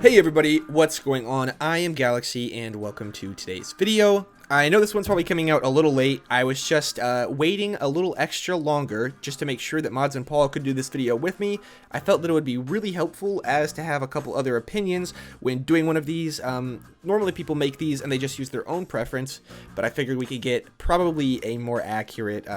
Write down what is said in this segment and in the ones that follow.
Hey everybody, what's going on? I am Galaxy and welcome to today's video. I know this one's probably coming out a little late. I was just waiting a little extra longer just to make sure that Mods and Paul could do this video with me. I felt that it would be really helpful as to have a couple other opinions when doing one of these. Normally people make these and they just use their own preference, but I figured we could get probably a more accurate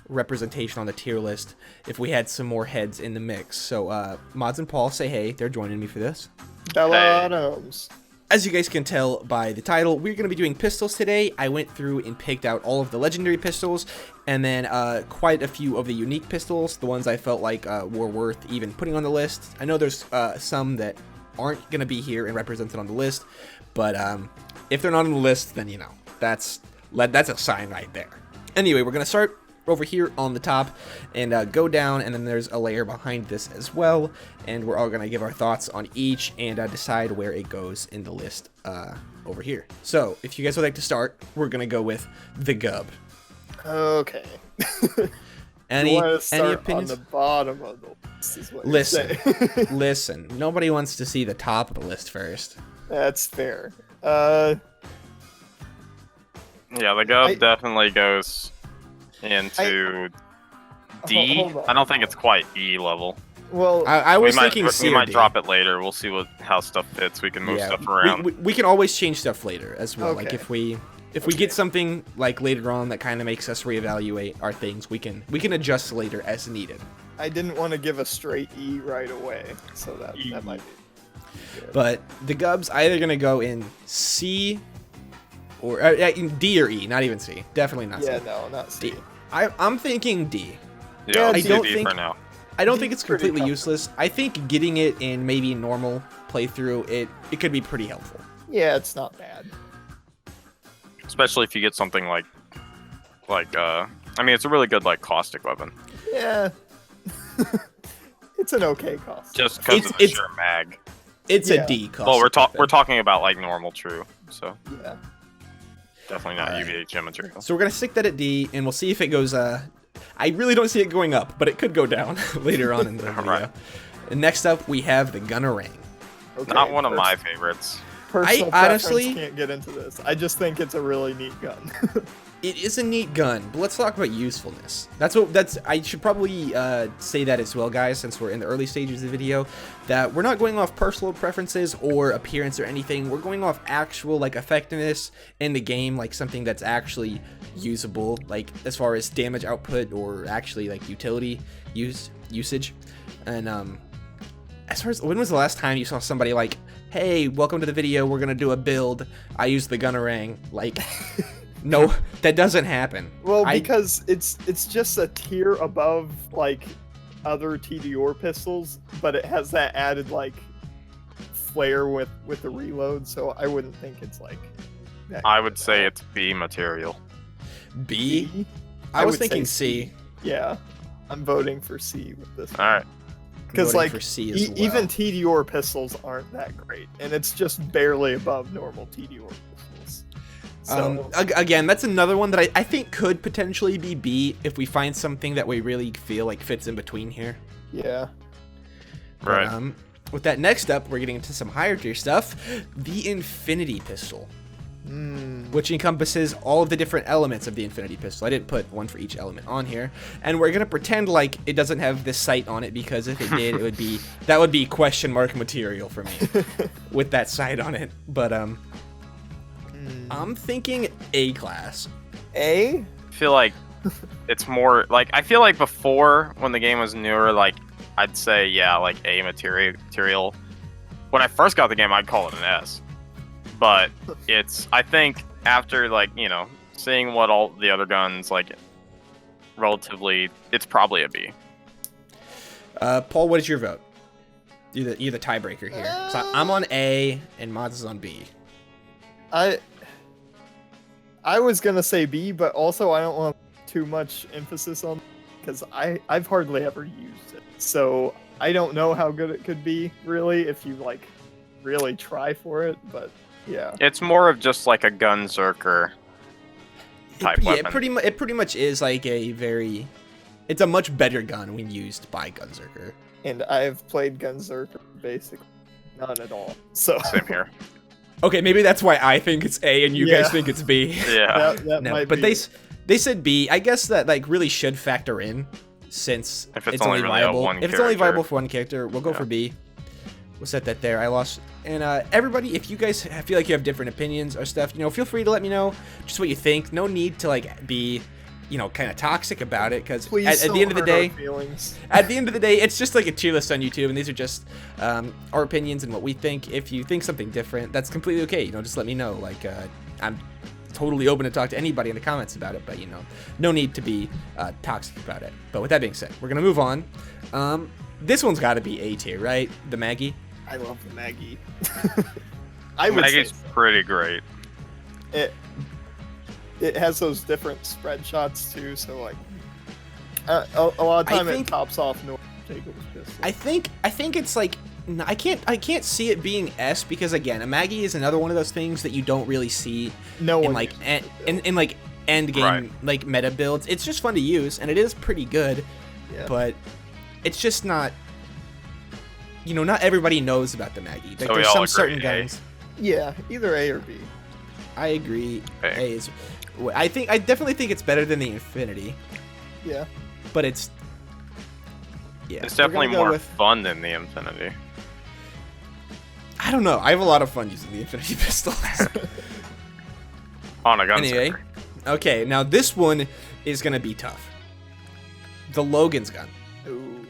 representation on the tier list if we had some more heads in the mix. So Mods and Paul, say hey, they're joining me for this. Bellows. As you guys can tell by the title, we're going to be doing pistols today. I went through and picked out all of the legendary pistols, and then quite a few of the unique pistols, the ones I felt like were worth even putting on the list. I know there's some that aren't going to be here and represented on the list, but if they're not on the list, then, you know, that's a sign right there. Anyway, we're going to start over here on the top and go down, and then there's a layer behind this as well, and we're all gonna give our thoughts on each and decide where it goes in the list over here. So if you guys would like to start, we're gonna go with the Gub. Okay. Any opinions on the bottom of the list is what listen you're saying. listen, nobody wants to see the top of the list first. That's fair. Yeah, the Gub definitely goes into D. I don't think it's quite E level. Well, I was thinking C. We might drop it later. We'll see how stuff fits. We can move stuff around. We can always change stuff later as well. Okay. Like if we get something like later on that kind of makes us reevaluate our things, we can adjust later as needed. I didn't want to give a straight E right away, so that might be good. But the Gub's either gonna go in C or in D or E, not even C. Definitely not C. Yeah, no, not C. D. I'm thinking D. Yeah, I don't think for now. I don't think it's completely useless. I think getting it in maybe normal playthrough, it could be pretty helpful. Yeah, it's not bad. Especially if you get something like I mean, it's a really good like caustic weapon. Yeah. It's an okay cost. Just because of the sheer mag. It's a D cost. Well, we're talking about like normal true, so yeah. Definitely not uvhm material. So we're gonna stick that at D, and we'll see if it goes. I really don't see it going up, but it could go down later on in the video. Right. And next up, we have the Gunnerang. Okay, not one of my favorites. Personal I honestly preference can't get into this. I just think it's a really neat gun. It is a neat gun, but let's talk about usefulness. I should probably say that as well, guys, since we're in the early stages of the video, that we're not going off personal preferences or appearance or anything. We're going off actual like effectiveness in the game, like something that's actually usable, like as far as damage output or actually like utility usage. And as far as when was the last time you saw somebody like, hey, welcome to the video, we're gonna do a build, I use the Gunnerang, like. No, that doesn't happen. Well, because it's just a tier above like other TDR pistols, but it has that added like flair with the reload, so I wouldn't think it's like that. I would say it's B material. B? I was thinking C. Yeah, I'm voting for C with this one. All right. Because like for C as well. Even TDR pistols aren't that great, and it's just barely above normal TDR pistols. So, again, that's another one that I think could potentially be B if we find something that we really feel like fits in between here. Yeah. Right. But, with that, next up, we're getting into some higher tier stuff. The Infinity Pistol. Which encompasses all of the different elements of the Infinity Pistol. I didn't put one for each element on here. And we're going to pretend like it doesn't have this sight on it, because if it did, that would be question mark material for me with that sight on it. But, I'm thinking A class. A? I feel like it's more like I feel like before when the game was newer, like I'd say like A material. When I first got the game, I'd call it an S. But I think after like seeing what all the other guns like relatively, it's probably a B. Paul, what is your vote? You're the tiebreaker here. So I'm on A and Mods is on B. I was gonna say B, but also I don't want too much emphasis on because I've hardly ever used it, so I don't know how good it could be really if you like really try for it. But yeah, it's more of just like a gunzerker type weapon. Yeah, it pretty much is like it's a much better gun when used by Gunzerker. And I've played Gunzerker basically none at all. So Same here. Okay, maybe that's why I think it's A and you guys think it's B. Yeah. that No, might but be. they said B. I guess that like really should factor in since If it's only really viable. one If it's only character. viable for one character, we'll go for B. We'll set that there. I lost. And everybody, if you guys feel like you have different opinions or stuff, you know, feel free to let me know just what you think. No need to like be, you know, kind of toxic about it, because at the end of the day, at the end of the day, it's just like a tier list on YouTube, and these are just our opinions and what we think. If you think something different, that's completely okay. You know, just let me know. Like, I'm totally open to talk to anybody in the comments about it, but you know, no need to be toxic about it. But with that being said, we're gonna move on. This one's got to be A tier, right? The Maggie. I love the Maggie. I would Maggie's say pretty great. it has those different spread shots too, so like a lot of time it tops off no takeover pistol. I think it's like I can't see it being S, because again, a Maggie is another one of those things that you don't really see No in one like uses in like end game Right. like meta builds. It's just fun to use and it is pretty good, Yeah. but it's just not, you know, not everybody knows about the Maggie. Like, So we there's all some agree, certain A. guns. Yeah, either A or B. I agree. A. A is. I definitely think it's better than the Infinity, Yeah. but it's. Yeah, It's we're gonna definitely go more with- fun than the Infinity. I don't know. I have a lot of fun using the Infinity pistol. On a gun. Anyway, okay, now this one is gonna be tough. The Logan's gun. Ooh.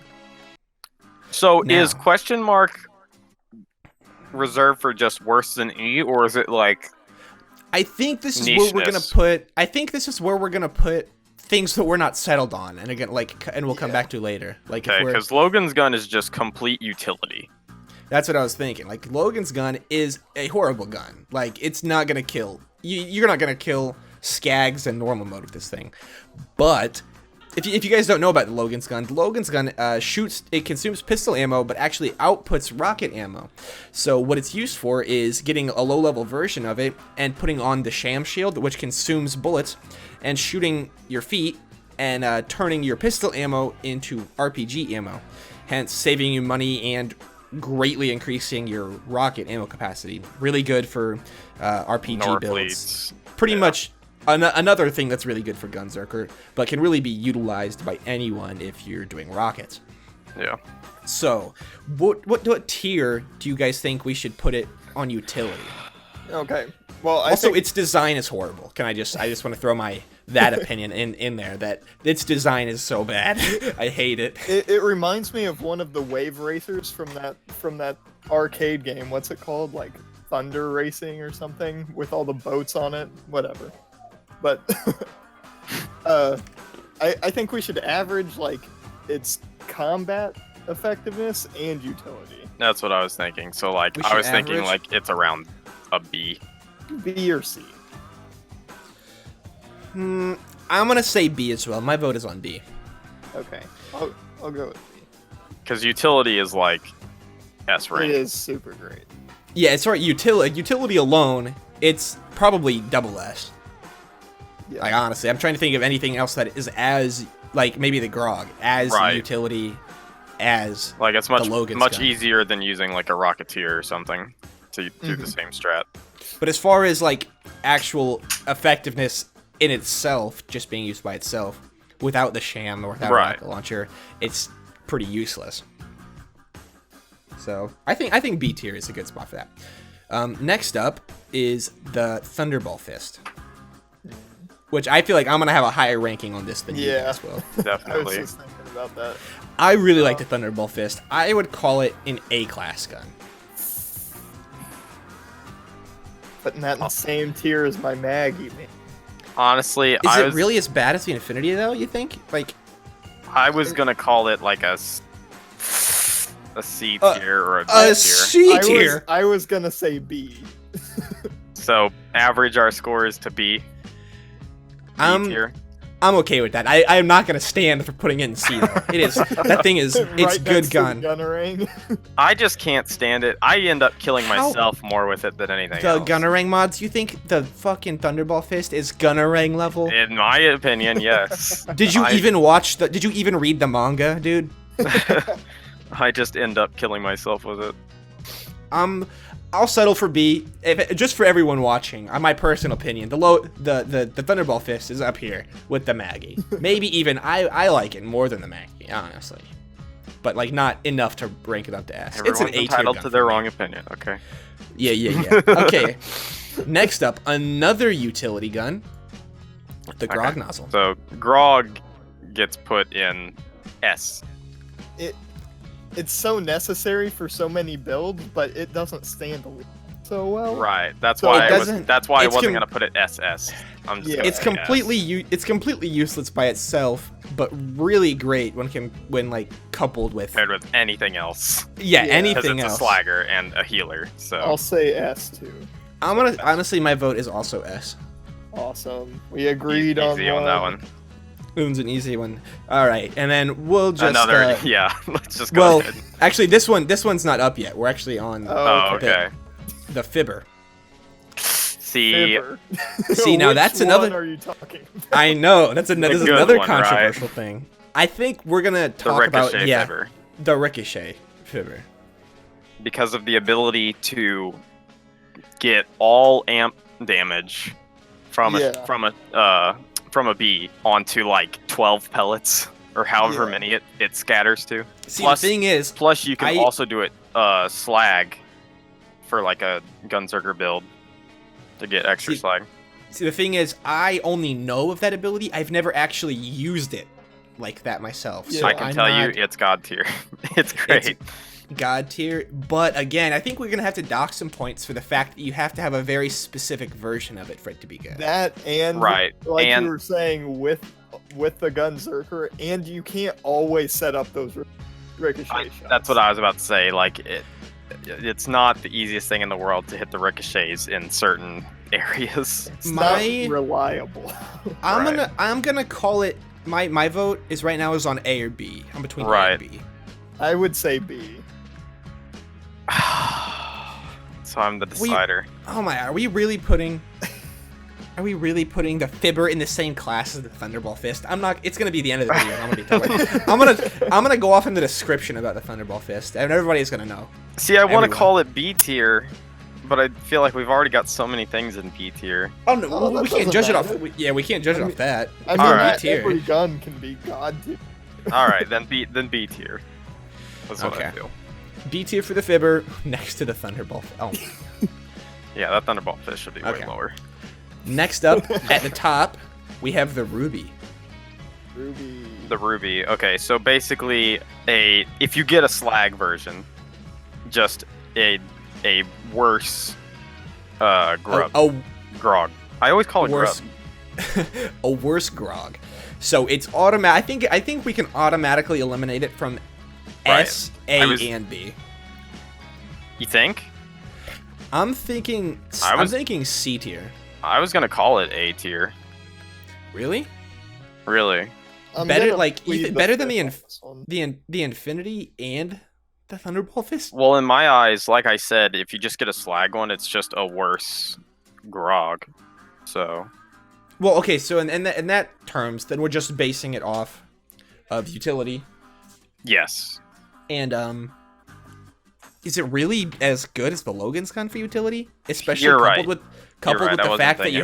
So Now- is question mark reserved for just worse than E, or is it like I think this is where we're gonna Nicheness. put. I think this is where we're gonna put things that we're not settled on, and again, like, and we'll come Yeah. back to later. Like, okay? if we're, Because Logan's gun is just complete utility. that's what I was thinking. Like, Logan's gun is a horrible gun. Like, it's not gonna kill. You're not gonna kill Skags in normal mode with this thing, but. If you guys don't know about the Logan's gun shoots, it consumes pistol ammo, but actually outputs rocket ammo. So what it's used for is getting a low-level version of it and putting on the sham shield, which consumes bullets, and shooting your feet and turning your pistol ammo into RPG ammo, hence saving you money and greatly increasing your rocket ammo capacity. Really good for RPG builds. Norfleets. Pretty much. Another thing that's really good for Gunzerker, but can really be utilized by anyone if you're doing rockets. Yeah. So, what tier do you guys think we should put it on utility? Okay. Well, I Also, think its design is horrible. I just want to throw that opinion in there, that its design is so bad. I hate it. it reminds me of one of the wave racers from that arcade game. What's it called? Like Thunder Racing or something, with all the boats on it. Whatever. But I think we should average like its combat effectiveness and utility. That's what I was thinking. So like We I should was thinking average- like it's around a B. B or C. I'm gonna say B as well. My vote is on B. Okay. I'll go with B. Because utility is like S It rank. is super great. Yeah, it's right. Utility alone, it's probably double S. Yeah. Like, honestly, I'm trying to think of anything else that is as, like, maybe the Grog, as Right. utility as Like it's much Logan's much gun. easier than using like a Rocketeer or something to do the same strat. But as far as, like, actual effectiveness in itself, just being used by itself, without the sham or without a Right. rocket launcher, it's pretty useless. So, I think B tier is a good spot for that. Next up is the Thunderball Fist. Which I feel like I'm going to have a higher ranking on this than you Yeah. guys will. I was Definitely. just thinking about that. I really like the Thunderball Fist. I would call it an A-class gun. Putting that in the same tier as my Maggie, man. Honestly, Is I it was really as bad as the Infinity, though, you think? Like, I was gonna call it like a C tier or a D a tier. C tier? I was gonna say B. So average our scores to B. B tier. I'm okay with that. I am not going to stand for putting it in C, though. It is. That thing is, it's Right good next to the gun. Gunnerang. I just can't stand it. I end up killing How- myself more with it than anything The else. Gunnerang mods, you think the fucking Thunderball Fist is Gunnerang level? In my opinion, yes. Did you I- did you even read the manga, dude? I just end up killing myself with it. I'll settle for B. Just for everyone watching, my personal opinion, the Thunderball Fist is up here with the Maggie. Maybe even I like it more than the Maggie, honestly. But like not enough to rank it up to S. Everyone's it's an A tier entitled gun to their for me. wrong opinion. Okay. Yeah. Okay. Next up, another utility gun, the Grog Nozzle. So Grog gets put in S. It's so necessary for so many builds, but it doesn't stand alone so well. Right. That's So why it I doesn't- wasn't gonna put it SS. I'm just Yeah. gonna It's say completely it's completely useless by itself, but really great when like coupled with paired with anything else. yeah, Yeah. Because anything it's else. a slagger and a healer. So I'll say S too. I'm gonna honestly, my vote is also S. Awesome. We agreed easy on that one. Oon's an easy one. All right, and then we'll just Another yeah. Let's just go well, ahead. actually, this one's not up yet. We're actually on Oh, okay. okay. the Fibber. See, Fibber. See, now Which that's one another- are you talking about? I know that's good another one, right? controversial thing. I think we're gonna the talk about ricochet Fibber. the Ricochet Fibber. Because of the ability to get all amp damage from a bee onto like 12 pellets or however Yeah. many it scatters to. See, Plus- the thing is, Plus, you can I- also do it slag for like a Gunzerker build to get extra See, slag. the thing is, I only know of that ability. I've never actually used it like that myself. Yeah. So I can I'm tell not you, it's god tier. It's great. God tier, but again, I think we're gonna have to dock some points for the fact that you have to have a very specific version of it for it to be good. That and Right, like and- you were saying with the Gunzerker, and you can't always set up those ricochet shots. That's what I was about to say. Like it's not the easiest thing in the world to hit the ricochets in certain areas. It's My- not reliable. I'm gonna call it. My vote is right now is on A or B. I'm between A Right. and B. I would say B. So I'm the decider. Oh my! Are we really putting? Are we really putting the Fibber in the same class as the Thunderball Fist? I'm not. It's gonna be the end of the video. I'm gonna be talking. I'm gonna go off in the description about the Thunderball Fist, and everybody's gonna know. See, I want to Everyone. call it B tier, but I feel like we've already got so many things in B tier. Oh no, Oh, that we can't doesn't judge it off. matter. We can't judge it off that. I mean, Alright. not every gun can be god tier. All right, then B tier. That's what I Okay. feel. B tier for the Fibber, next to the Thunderball. Oh. Yeah, that Thunderball Fist should be Okay. way lower. Next up, at the top, we have the Ruby. Ruby. The Ruby. Okay, so basically, if you get a slag version, just a worse grub. Grog. I always call it worse, grub. a worse Grog. So it's automatic. I think we can automatically eliminate it from Right. S, A, I was- and B. You think? I'm thinking. I I'm was- thinking C tier. I was gonna call it A tier. Really? Really? I'm Better- gonna like, plead better than fifth the on this one. The Infinity and the Thunderball Fist. Well, in my eyes, like I said, if you just get a slag one, it's just a worse Grog. So Well, okay. So in that terms, then we're just basing it off of utility. yes. And is it really as good as the Logan's gun for utility? Especially You're coupled right. with You're right, I the wasn't fact that thinking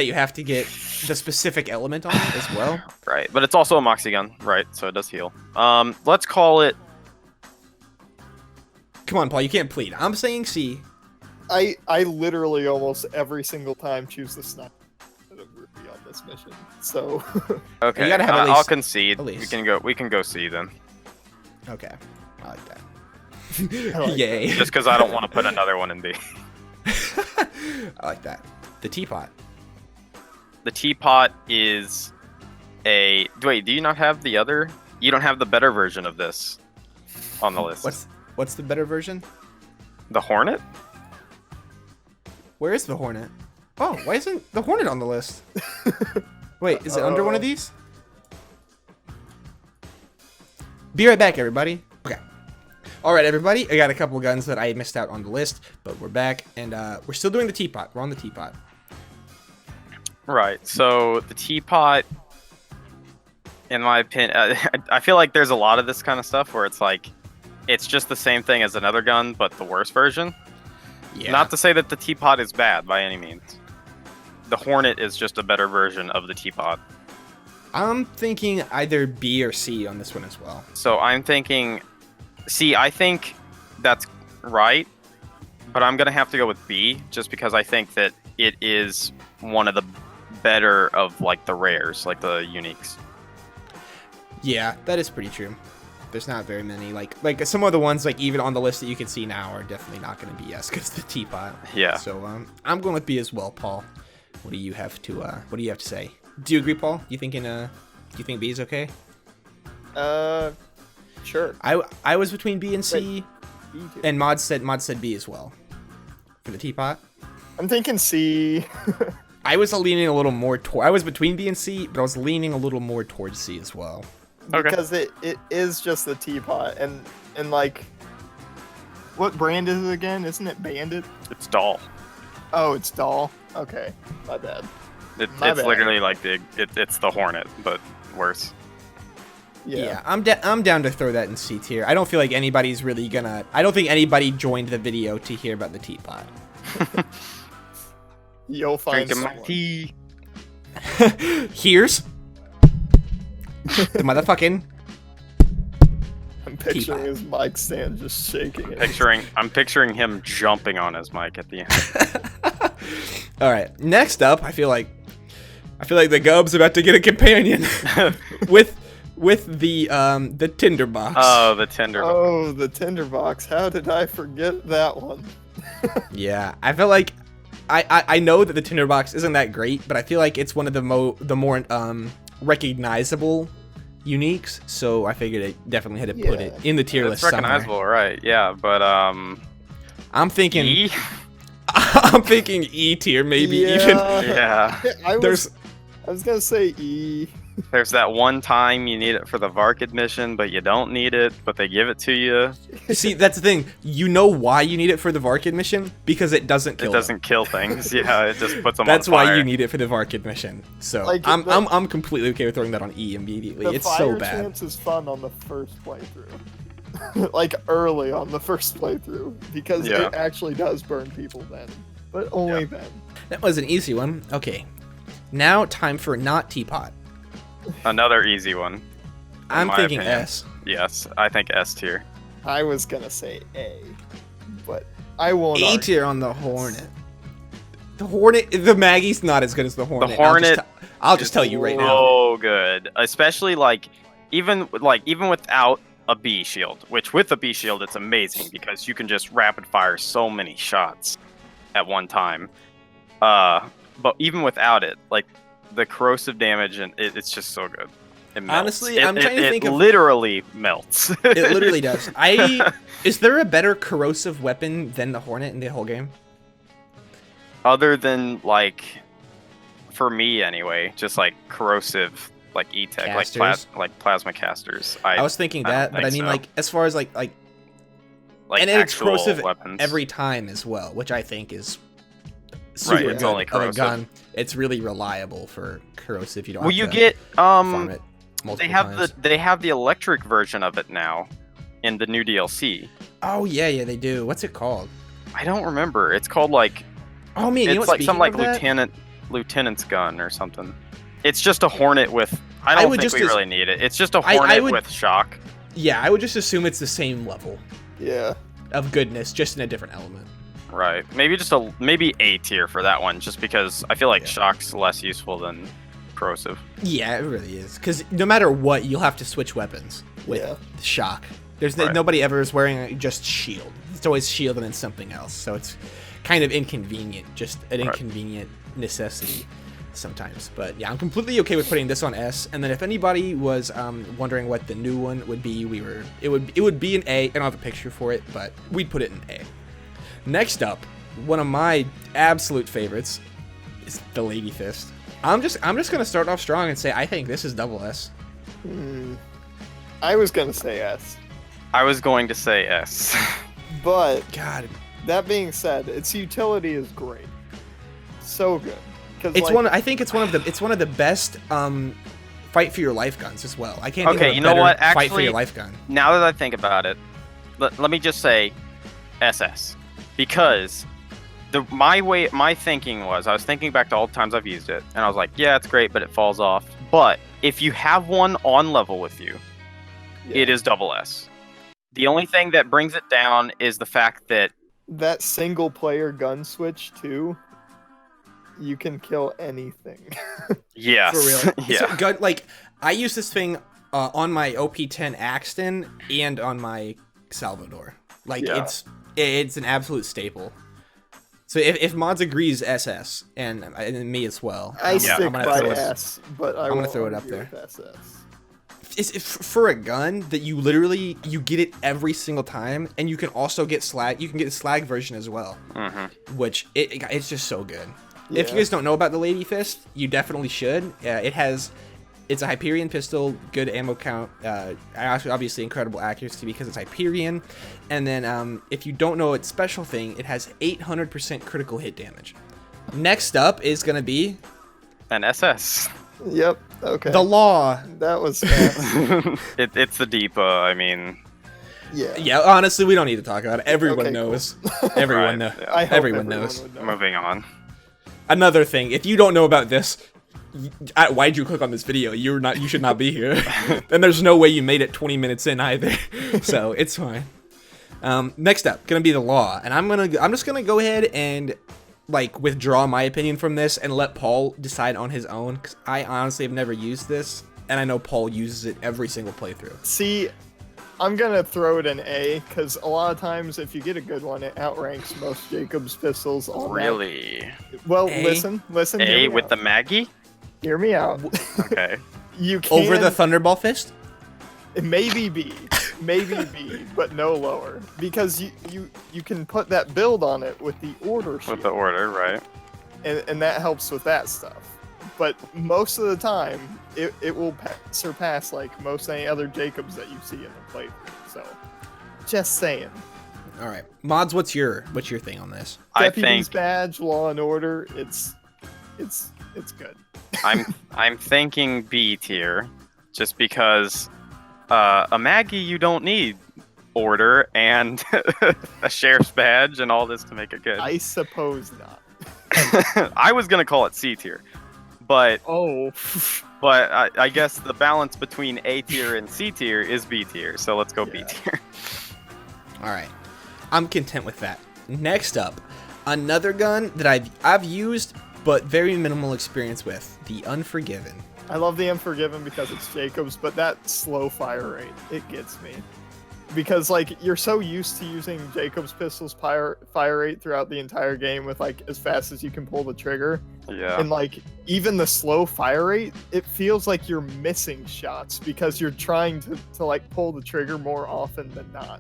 you have to get the specific element on it as well. Right, but it's also a Moxie gun, right? So it does heal. Let's call it. Come on, Paul, you can't plead. I'm saying C. I literally almost every single time choose the sniper instead of Ruby on this mission. So Okay, You gotta have at I'll least- concede. at least. We can go C then. Okay, I like that. I like Yay! Just because I don't want to put another one in B. I like that. The teapot. The teapot is a. Wait, do you not have the other? You don't have the better version of this on the list. What's the better version? The Hornet? Where is the Hornet? Oh, why isn't the Hornet on the list? Wait, is it under one of these? Be right back, everybody. Okay. All right, everybody. I got a couple guns that I missed out on the list, but we're back, and we're still doing the teapot. We're on the teapot. Right. So the teapot, in my opinion, I feel like there's a lot of this kind of stuff where it's like it's just the same thing as another gun, but the worse version. Yeah. Not to say that the teapot is bad by any means. The Hornet is just a better version of the teapot. I'm thinking either B or C on this one as well. So I'm thinking, C, I think that's right, but I'm going to have to go with B just because I think that it is one of the better of like the rares, like the uniques. Yeah, that is pretty true. There's not very many. Like some of the ones like even on the list that you can see now are definitely not going to be S because the teapot. Yeah. So I'm going with B as well, Paul. What do you have to say? Do you agree, Paul? Do you think B is okay? Sure. I was between B and C, B too. and Mod said B as well for the teapot. I'm thinking C. I was leaning a little more toward. I was between B and C, but I was leaning a little more towards C as well. Okay. Because it is just the teapot, and like, what brand is it again? Isn't it Bandit? It's Doll. Oh, it's Doll. Okay, my bad. It's bad. literally like it's the Hornet, but worse. Yeah, I'm down to throw that in C tier. I don't feel like anybody's really gonna. I don't think anybody joined the video to hear about the teapot. You'll find Drinking my someone. tea. Here's the motherfucking. I'm picturing teapot. his mic stand just shaking it. I'm picturing him jumping on his mic at the end. All right, next up, I feel like the Gub's about to get a companion with the tinderbox. Oh, the tinderbox. Oh, the tinderbox. How did I forget that one? Yeah, I feel like I know that the tinderbox isn't that great, but I feel like it's one of the more recognizable uniques, so I figured I definitely had to put it in the tier list It's somewhere. recognizable, right? Yeah, but I'm thinking E? I'm thinking E tier, maybe even. Yeah. I was gonna say E. There's that one time you need it for the Varkid mission, but you don't need it, but they give it to you. See, that's the thing. You know why you need it for the Varkid mission? Because it doesn't kill It doesn't them. kill things. Yeah, it just puts them That's on fire. why you need it for the Varkid mission. So Like, I'm completely okay with throwing that on E immediately. The It's fire so bad. chance is fun on the first playthrough. Like early on the first playthrough, because Yeah. it actually does burn people then, but only then. That was an easy one. Okay. Now time for not teapot. Another easy one. I'm my thinking opinion. S. Yes, I think S tier. I was gonna say A, but I won't. A argue. tier on the Hornet. The Hornet, the Maggie's not as good as the Hornet. Hornet I'll just tell you right now. Oh, good. Especially even without a B shield, which with a B shield it's amazing because you can just rapid fire so many shots at one time. But even without it, like the corrosive damage and it's just so good. It melts. Honestly, I'm trying to think it of. literally melts. It literally does. Is there a better corrosive weapon than the Hornet in the whole game? Other than for me anyway, just like corrosive, like E-Tech, Casters? like plasma casters. I was thinking I don't that, but I think mean, so. like as far as like like and it's actual corrosive weapons. every time as well, which I think is super Right, it's good only of a corrosive. gun. It's really reliable for corrosive. You don't. Well, have you to get farm it they multiple have times. they have the electric version of it now in the new DLC. Oh yeah, they do. What's it called? I don't remember. It's called like Oh man, you know it's what? like some Speaking like of that, lieutenant's gun or something. It's just a Hornet with. I I don't would think just we as- really need it. It's just a I Hornet would- with shock. Yeah, I would just assume it's the same level Yeah. of goodness, just in a different element. Right. Maybe maybe A tier for that one, just because I feel like shock's less useful than corrosive. Yeah, it really is. Because no matter what, you'll have to switch weapons with Yeah. shock. There's Right. nobody ever is wearing just shield. It's always shield and then something else. So it's kind of inconvenient, just an Right. inconvenient necessity sometimes. But yeah, I'm completely okay with putting this on S. And then if anybody was wondering what the new one would be, it would be an A. I don't have a picture for it, but we'd put it in A. Next up, one of my absolute favorites is the Lady Fist. I'm just gonna start off strong and say I think this is double S. I was gonna say S, I was going to say S. but God, that being said, its utility is great. So good. it's I think it's one of the best fight for your life guns as well. I can't think Okay, of a you know better what? fight for Actually- your life gun. Now that I think about it, let me just say SS, because my thinking was, I was thinking back to all the times I've used it, and I was like, yeah, it's great, but it falls off. But if you have one on level with you, it is double S. The only thing that brings it down is the fact that that single player gun switch too, you can kill anything. yes, For real. yeah. So good, like, I use this thing on my OP10 Axton and on my Salvador. Like, it's an absolute staple. So if Mods agrees SS, and me as well, I stick by throw S, but I'm gonna throw it up there. SS. It's for a gun that you literally get it every single time, and you can also get slag. You can get the slag version as well, which it's just so good. Yeah. If you guys don't know about the Lady Fist, you definitely should. It's a Hyperion pistol, good ammo count, obviously incredible accuracy because it's Hyperion, and then if you don't know its special thing, it has 800% critical hit damage. Next up is gonna be an SS. Yep. Okay. the Law. That was fast. It's the deep. I mean. Yeah. Yeah. Honestly, we don't need to talk about it. Everyone Okay, knows. cool. Everyone Right, knows. yeah. I hope Everyone knows. would know. Moving on. Another thing, if you don't know about this, why'd you click on this video? You should not be here. And there's no way you made it 20 minutes in either. So it's fine. Next up, gonna be the Law, and I'm just gonna go ahead and like withdraw my opinion from this and let Paul decide on his own, because I honestly have never used this, and I know Paul uses it every single playthrough. See, I'm gonna throw it an A, because a lot of times if you get a good one, it outranks most Jacob's pistols. On Really? that. Well, A? listen. A hear me with out. the Maggie? Hear me out. Okay. You can Over the Thunderball Fist? maybe B, but no lower, because you can put that build on it with the order shield, With the order, right? and that helps with that stuff. But most of the time, it will surpass like most any other Jacobs that you see in the playthrough. So, just saying. All right, Mods, what's your thing on this? I Deputy's think badge, Law and Order. It's good. I'm thinking B tier, just because a Maggie you don't need order and a sheriff's badge and all this to make it good. I suppose not. I was gonna call it C tier, but Oh. I guess the balance between A tier and C tier is B tier, so let's go B tier. All right, I'm content with that. Next up, another gun that I've used but very minimal experience with, the Unforgiven. I love the Unforgiven because it's Jacobs, but that slow fire rate, it gets me. Because, like, you're so used to using Jacobs pistol's fire rate throughout the entire game with, like, as fast as you can pull the trigger. Yeah. And, like, even the slow fire rate, it feels like you're missing shots because you're trying to like, pull the trigger more often than not.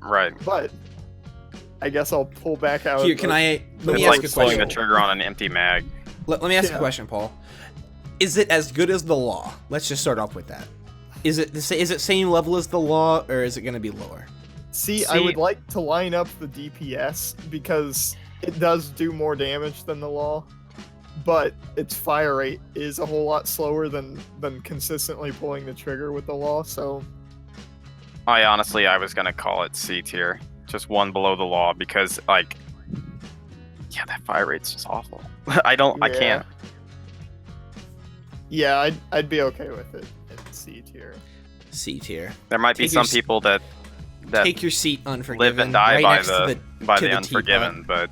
Right. But I guess I'll pull back out. Here, let me It's ask like a pulling question. the trigger on an empty mag. Let me ask a question, Paul. Is it as good as the Law? Let's just start off with that. Is it same level as the Law, or is it going to be lower? See, I would like to line up the DPS because it does do more damage than the Law, but its fire rate is a whole lot slower than consistently pulling the trigger with the Law. So I was gonna call it C tier, just one below the Law, because like, yeah, that fire rate's just awful. I can't. Yeah, I'd be okay with it at C tier. C tier. There might be Take some your people that Take your seat, Unforgiven. live and die right by next to the teapot. Unforgiven, but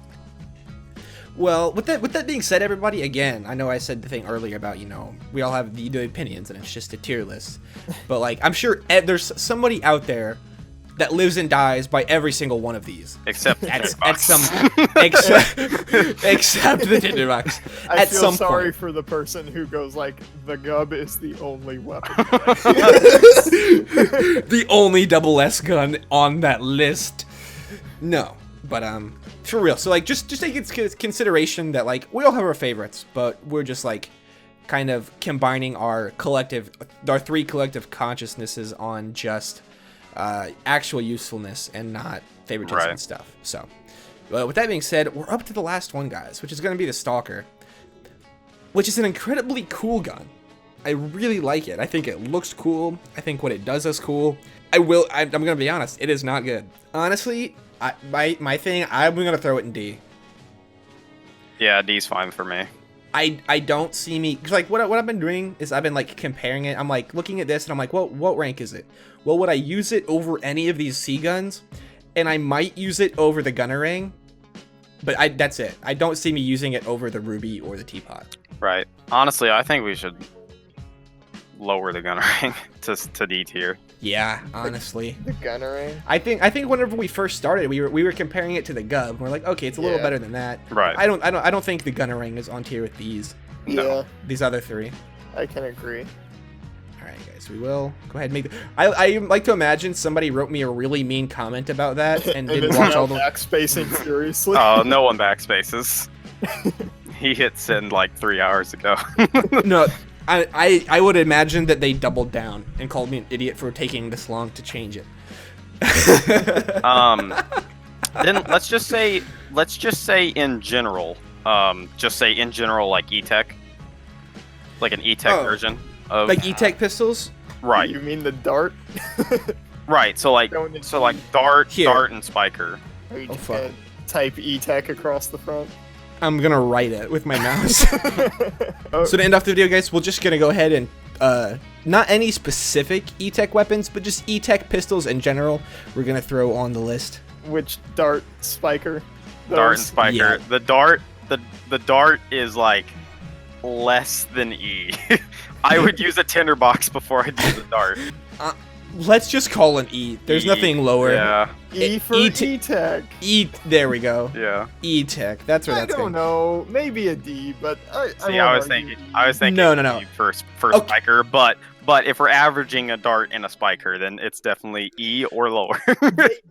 Well, with that being said, everybody, again, I know I said the thing earlier about, we all have the opinions and it's just a tier list. But, like, I'm sure there's somebody out there that lives and dies by every single one of these. except Except the Tinderbox. I At feel some sorry point. for the person who goes like, the Gub is the only weapon. The only double S gun on that list. No, but for real. So like, just take into consideration that like we all have our favorites, but we're just like kind of combining our three collective consciousnesses on just actual usefulness and not favoritism and stuff. So, with that being said, we're up to the last one, guys, which is going to be the Stalker, which is an incredibly cool gun. I really like it. I think it looks cool. I think what it does is cool. I'm gonna be honest. It is not good. Honestly, my thing. I'm gonna throw it in D. Yeah, D's fine for me. I don't see me, cause like what I've been doing is I've been like comparing it. I'm like looking at this and I'm like, what rank is it? Well, would I use it over any of these C guns? And I might use it over the gunner ring, but that's it. I don't see me using it over the ruby or the teapot. Right. Honestly, I think we should lower the gunner ring to D tier. Yeah, honestly. The gunner ring. I think whenever we first started, we were comparing it to the gub. We're like, okay, it's a little better than that. Right. I don't think the gunner ring is on tier with these. Yeah, These other three. I can agree. All right, guys, we will go ahead and make. I like to imagine somebody wrote me a really mean comment about that and didn't watch all the backspacing furiously. Oh, no one backspaces. He hit send like 3 hours ago. No. I would imagine that they doubled down and called me an idiot for taking this long to change it. Then let's just say in general, like E-Tech, like an E-Tech version of like E-Tech pistols. Right. You mean the dart? Right. So like dart, Here. dart, and spiker. Or you just fuck. gonna type E-Tech across the front. I'm gonna write it with my mouse. So to end off the video, guys, we're just gonna go ahead and not any specific E-Tech weapons, but just E-Tech pistols in general. We're gonna throw on the list. Which dart, spiker? Dart and spiker. Yeah. The dart is like less than E. I would use a tinderbox before I'd use a dart. Let's just call an E. There's nothing lower. Yeah. E for E-Tech. There we go. Yeah. E-Tech. That's where that's going. I don't know. Maybe a D, but I was thinking No. E for spiker, but if we're averaging a dart and a spiker, then it's definitely E or lower.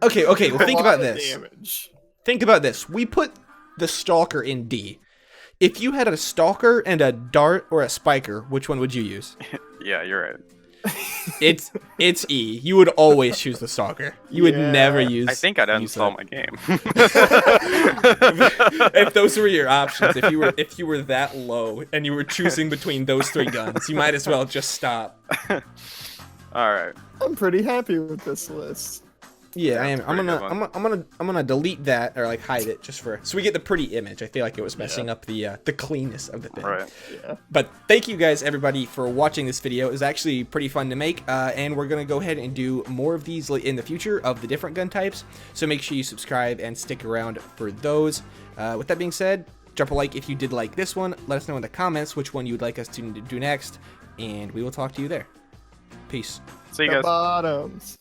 Okay. Well, think about this. Damage. Think about this. We put the Stalker in D. If you had a Stalker and a dart or a spiker, which one would you use? Yeah, you're right. It's E. You would always choose the Stalker. You would never use. I think I'd uninstall my game. If those were your options, if you were that low and you were choosing between those three guns, you might as well just stop. All right. I'm pretty happy with this list. Yeah, I am. Pretty I'm gonna delete that or like hide it just so we get the pretty image. I feel like it was messing up the cleanness of the thing. Right. Yeah. But thank you guys, everybody, for watching this video. It was actually pretty fun to make, and we're gonna go ahead and do more of these in the future of the different gun types. So make sure you subscribe and stick around for those. With that being said, drop a like if you did like this one. Let us know in the comments which one you would like us to do next, and we will talk to you there. Peace. See you The guys. bottoms.